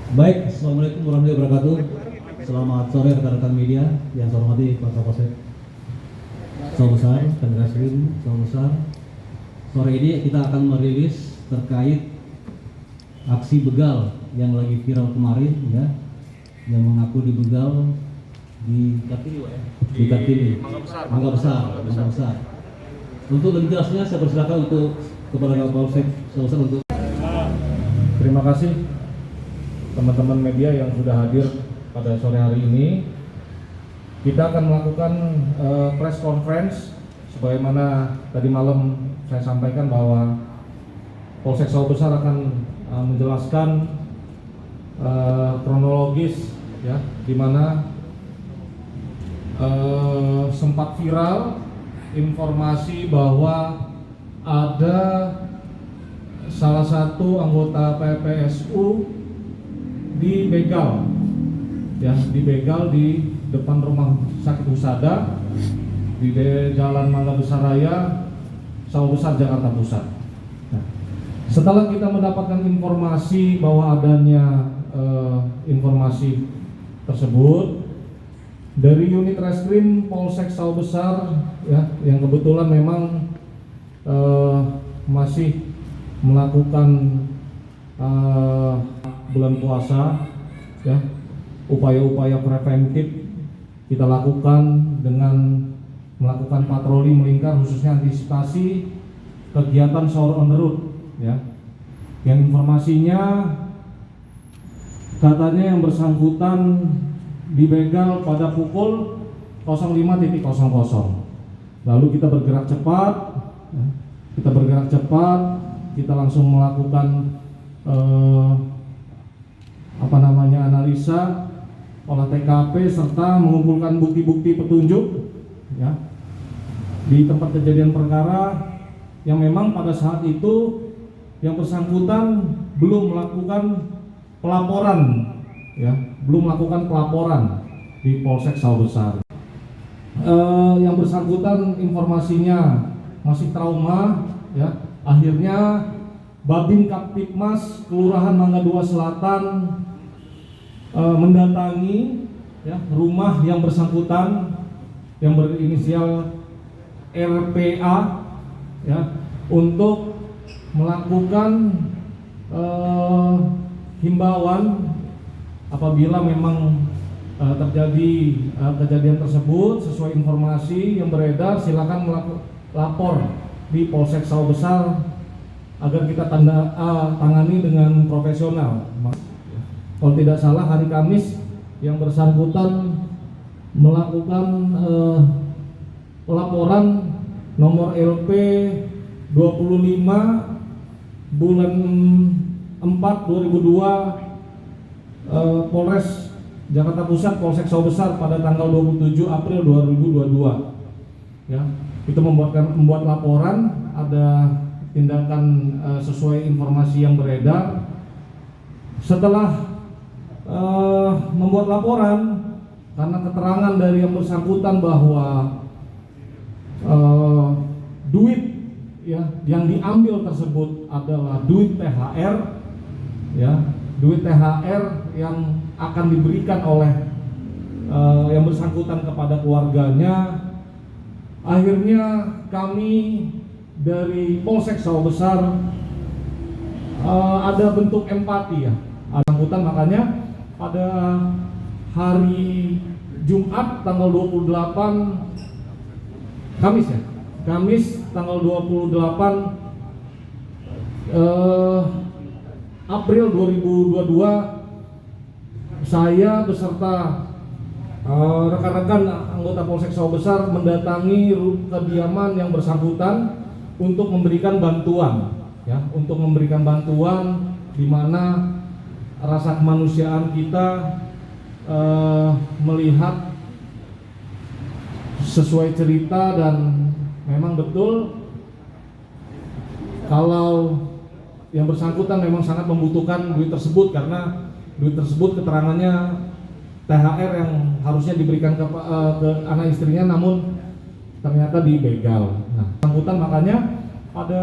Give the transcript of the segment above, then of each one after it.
Baik, Assalamualaikum warahmatullahi wabarakatuh. Selamat sore rekan-rekan media yang saya hormati Pak Kapolsek Besar, Reskrim Besar. Sore ini kita akan merilis terkait aksi begal yang lagi viral kemarin, ya, yang mengaku dibegal di Kartini, Mangga Besar. Untuk lebih jelasnya saya persilakan untuk kepada Kapolsek Besar untuk. Terima kasih teman-teman media yang sudah hadir pada sore hari ini. Kita akan melakukan press conference sebagaimana tadi malam saya sampaikan bahwa Polsek Sawah Besar akan menjelaskan kronologis, ya, di mana sempat viral informasi bahwa ada salah satu anggota PPSU dibegal di depan rumah sakit Husada di Jalan Mangga Besar Raya, Sawah Besar, Jakarta Pusat. Nah, setelah kita mendapatkan informasi bahwa adanya informasi tersebut dari unit reskrim Polsek Sawah Besar, ya, yang kebetulan memang masih melakukan bulan puasa, ya, upaya-upaya preventif kita lakukan dengan melakukan patroli melingkar khususnya antisipasi kegiatan sahur on the road, ya, yang informasinya katanya yang bersangkutan dibegal pada pukul 05.00. Lalu kita bergerak cepat, ya, kita langsung melakukan analisa olah TKP serta mengumpulkan bukti-bukti petunjuk, ya, di tempat kejadian perkara yang memang pada saat itu yang bersangkutan belum melakukan pelaporan, ya, di Polsek Sawah Besar. Yang bersangkutan informasinya masih trauma, ya, akhirnya Babin Kaptipmas Kelurahan Mangga 2 Selatan mendatangi, ya, rumah yang bersangkutan yang berinisial RPA, ya, untuk melakukan himbauan apabila memang terjadi kejadian tersebut sesuai informasi yang beredar, silakan lapor di Polsek Sawah Besar agar kita tangani dengan profesional. Kalau tidak salah hari Kamis yang bersangkutan melakukan pelaporan nomor LP 25 bulan 4 2002 Polres Jakarta Pusat Polsek Sawah Besar pada tanggal 27 April 2022, ya, itu membuat laporan ada tindakan sesuai informasi yang beredar. Setelah membuat laporan karena keterangan dari yang bersangkutan bahwa duit, ya, yang diambil tersebut adalah duit THR, ya, duit THR yang akan diberikan oleh yang bersangkutan kepada keluarganya. Akhirnya kami dari Polsek Sawah Besar ada bentuk empati, ya, bersangkutan. Makanya pada hari Jumat tanggal 28 Kamis tanggal 28 April 2022 saya beserta rekan-rekan anggota Polsek Sawah Besar mendatangi kediaman yang bersangkutan untuk memberikan bantuan, ya, di mana rasa kemanusiaan kita melihat sesuai cerita dan memang betul kalau yang bersangkutan memang sangat membutuhkan duit tersebut karena duit tersebut keterangannya THR yang harusnya diberikan ke anak istrinya, namun ternyata dibegal. Nah, bersangkutan makanya pada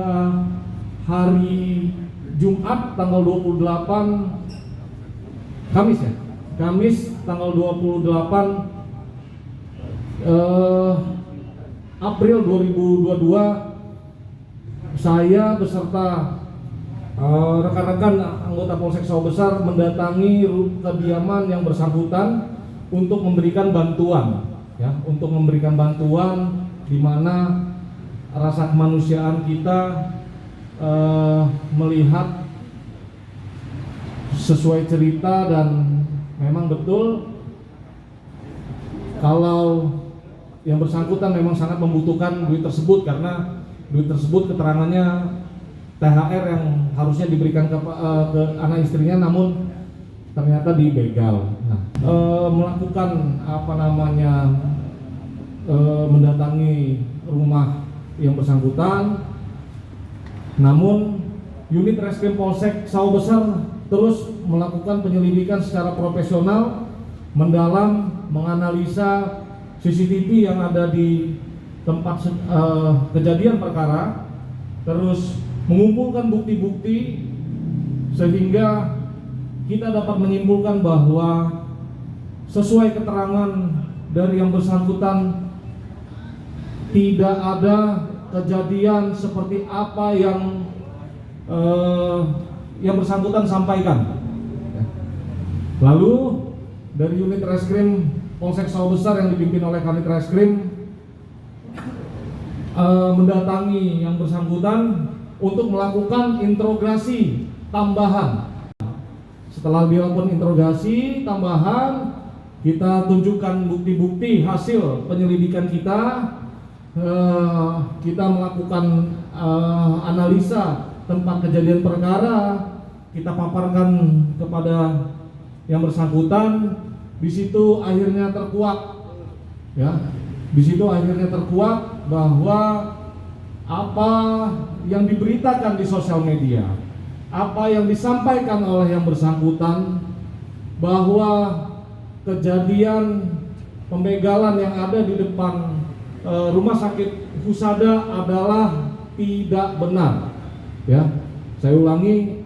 hari Jumat tanggal 28 Kamis ya, Kamis tanggal 28 April 2022, saya beserta rekan-rekan anggota Polsek Sawah Besar mendatangi kediaman yang bersangkutan untuk memberikan bantuan, ya, untuk memberikan bantuan di mana rasa kemanusiaan kita melihat sesuai cerita, dan memang betul kalau yang bersangkutan memang sangat membutuhkan duit tersebut, karena duit tersebut keterangannya THR yang harusnya diberikan ke anak istrinya, namun ternyata dibegal. Nah, melakukan mendatangi rumah yang bersangkutan, namun unit Reskrim Polsek Sawah Besar terus melakukan penyelidikan secara profesional, mendalam, menganalisa CCTV yang ada di tempat kejadian perkara, terus mengumpulkan bukti-bukti sehingga kita dapat menyimpulkan bahwa sesuai keterangan dari yang bersangkutan tidak ada kejadian seperti apa yang bersangkutan sampaikan. Lalu dari unit Reskrim Polsek Sawah Besar yang dipimpin oleh Kanit Reskrim mendatangi yang bersangkutan untuk melakukan interogasi tambahan. Setelah dilakukan interogasi tambahan, kita tunjukkan bukti-bukti hasil penyelidikan kita. Kita melakukan analisa tempat kejadian perkara, kita paparkan kepada yang bersangkutan. Di situ akhirnya terkuak, ya. Di situ akhirnya terkuak bahwa apa yang diberitakan di sosial media, apa yang disampaikan oleh yang bersangkutan, bahwa kejadian pembegalan yang ada di depan rumah sakit Husada adalah tidak benar. Ya, saya ulangi,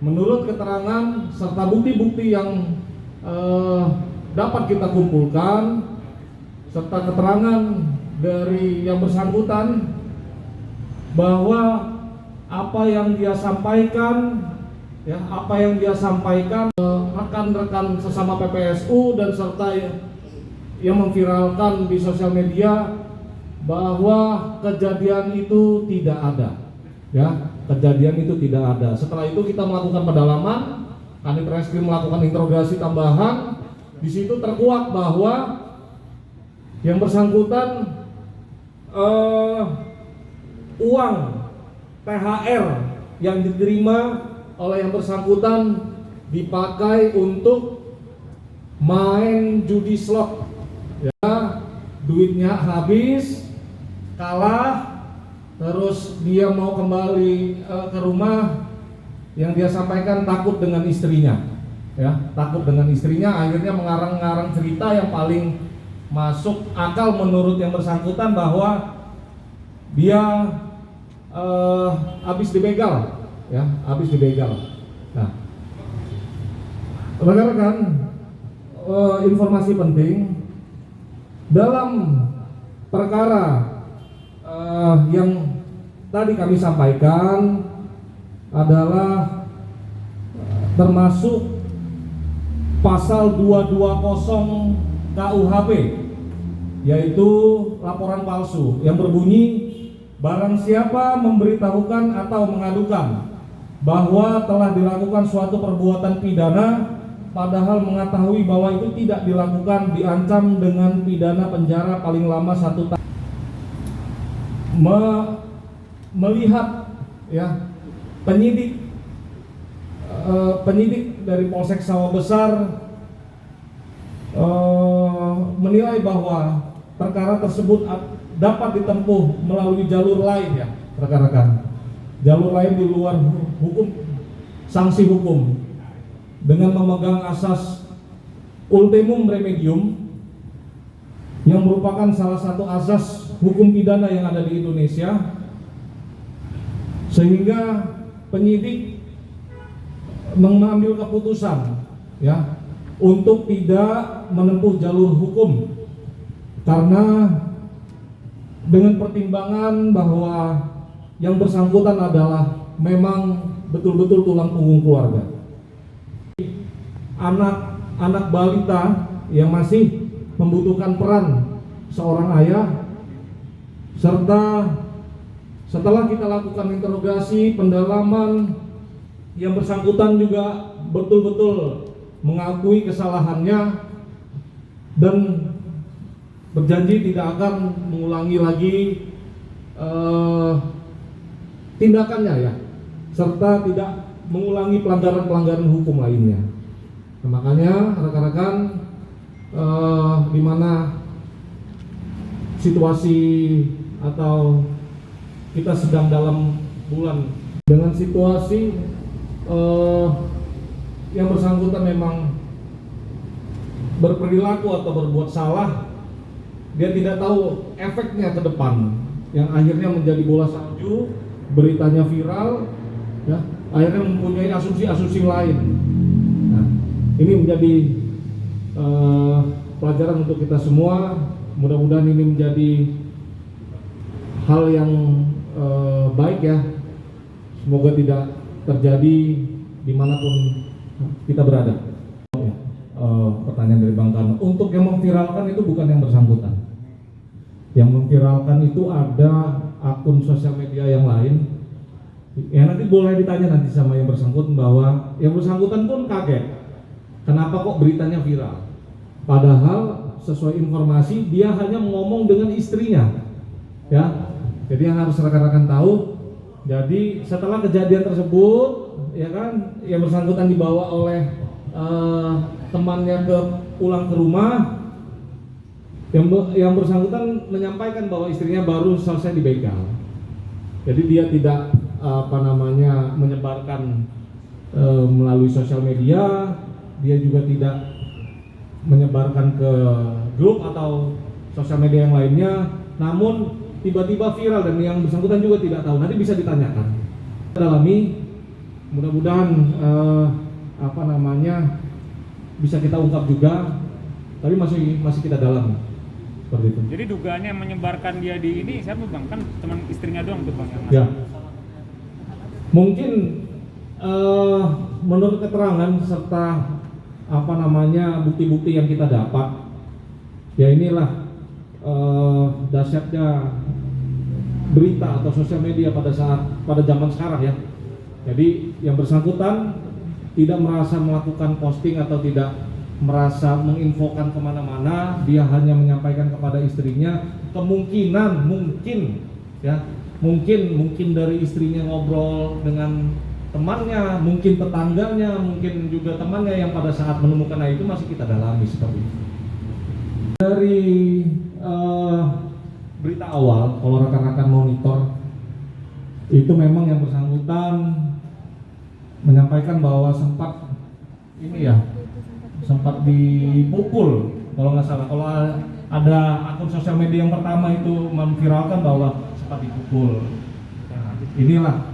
menurut keterangan serta bukti-bukti yang dapat kita kumpulkan serta keterangan dari yang bersangkutan, bahwa apa yang dia sampaikan, ya, apa yang dia sampaikan rekan-rekan sesama PPSU dan serta yang memviralkan di sosial media, bahwa kejadian itu tidak ada, ya, kejadian itu tidak ada. Setelah itu kita melakukan pendalaman, Kanit Reskrim melakukan interogasi tambahan. Di situ terkuak bahwa yang bersangkutan uang THR yang diterima oleh yang bersangkutan dipakai untuk main judi slot, ya, duitnya habis, kalah, terus dia mau kembali ke rumah. Yang dia sampaikan takut dengan istrinya, ya, takut dengan istrinya. Akhirnya mengarang-ngarang cerita yang paling masuk akal menurut yang bersangkutan, bahwa dia habis dibegal, ya, habis dibegal. Nah, rekan-rekan, informasi penting dalam perkara yang tadi kami sampaikan adalah termasuk pasal 220 KUHP, yaitu laporan palsu, yang berbunyi barang siapa memberitahukan atau mengadukan bahwa telah dilakukan suatu perbuatan pidana padahal mengetahui bahwa itu tidak dilakukan, diancam dengan pidana penjara paling lama 1 tahun. Melihat, ya, penyidik dari Polsek Sawah Besar menilai bahwa perkara tersebut dapat ditempuh melalui jalur lain, ya, rekan-rekan, jalur lain di luar hukum, sanksi hukum, dengan memegang asas ultimum remedium yang merupakan salah satu asas hukum pidana yang ada di Indonesia, sehingga penyidik mengambil keputusan ya untuk tidak menempuh jalur hukum, karena dengan pertimbangan bahwa yang bersangkutan adalah memang betul-betul tulang punggung keluarga. Anak balita yang masih membutuhkan peran seorang ayah, serta setelah kita lakukan interogasi, pendalaman, yang bersangkutan juga betul-betul mengakui kesalahannya dan berjanji tidak akan mengulangi lagi tindakannya ya, serta tidak mengulangi pelanggaran-pelanggaran hukum lainnya. Nah, makanya rekan-rekan di mana situasi atau kita sedang dalam bulan dengan situasi yang bersangkutan memang berperilaku atau berbuat salah, dia tidak tahu efeknya ke depan, yang akhirnya menjadi bola salju, beritanya viral, ya, akhirnya mempunyai asumsi-asumsi lain. Nah, ini menjadi pelajaran untuk kita semua. Mudah-mudahan ini menjadi hal yang baik ya. Semoga tidak terjadi dimanapun kita berada. Pertanyaan dari Bang Karno, untuk yang memviralkan itu bukan yang bersangkutan. Yang memviralkan itu ada akun sosial media yang lain. Ya nanti boleh ditanya nanti sama yang bersangkutan, bahwa yang bersangkutan pun kaget. Kenapa kok beritanya viral? Padahal sesuai informasi dia hanya ngomong dengan istrinya. Ya. Jadi yang harus rekan-rekan tahu, jadi setelah kejadian tersebut, ya kan, yang bersangkutan dibawa oleh temannya pulang ke rumah, yang bersangkutan menyampaikan bahwa istrinya baru selesai dibegal. Jadi dia tidak menyebarkan melalui sosial media, dia juga tidak menyebarkan ke grup atau sosial media yang lainnya, namun tiba-tiba viral dan yang bersangkutan juga tidak tahu. Nanti bisa ditanyakan. Kita dalami, mudah-mudahan bisa kita ungkap juga, tapi masih kita dalami. Seperti itu. Jadi dugaannya menyebarkan dia di ini siapa Bang? Kan teman istrinya doang tuh Bang yang ya. Mungkin menurut keterangan serta bukti-bukti yang kita dapat, ya inilah dahsyatnya berita atau sosial media pada zaman sekarang ya. Jadi yang bersangkutan tidak merasa melakukan posting atau tidak merasa menginfokan kemana-mana, dia hanya menyampaikan kepada istrinya. Kemungkinan mungkin dari istrinya ngobrol dengan temannya, mungkin tetangganya, mungkin juga temannya yang pada saat menemukan itu masih kita dalami seperti itu. Dari berita awal, kalau rekan-rekan monitor, itu memang yang bersangkutan menyampaikan bahwa sempat dipukul, kalau nggak salah. Kalau ada akun sosial media yang pertama itu memviralkan bahwa sempat dipukul. Nah, inilah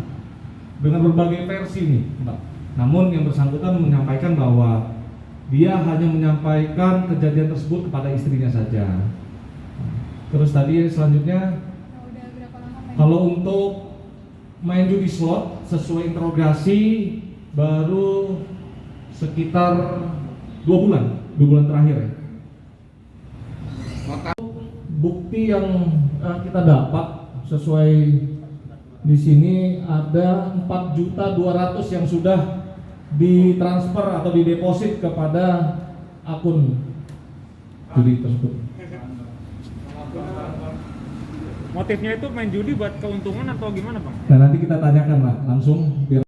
dengan berbagai versi nih, Mbak. Namun yang bersangkutan menyampaikan bahwa dia hanya menyampaikan kejadian tersebut kepada istrinya saja. Terus tadi selanjutnya, kalau untuk main judi slot sesuai interogasi baru sekitar 2 bulan terakhir ya. Maka bukti yang kita dapat sesuai di sini ada 4.200.000 yang sudah ditransfer atau dideposit kepada akun judi tersebut. Motifnya itu main judi buat keuntungan atau gimana Bang? Nah nanti kita tanyakan lah langsung biar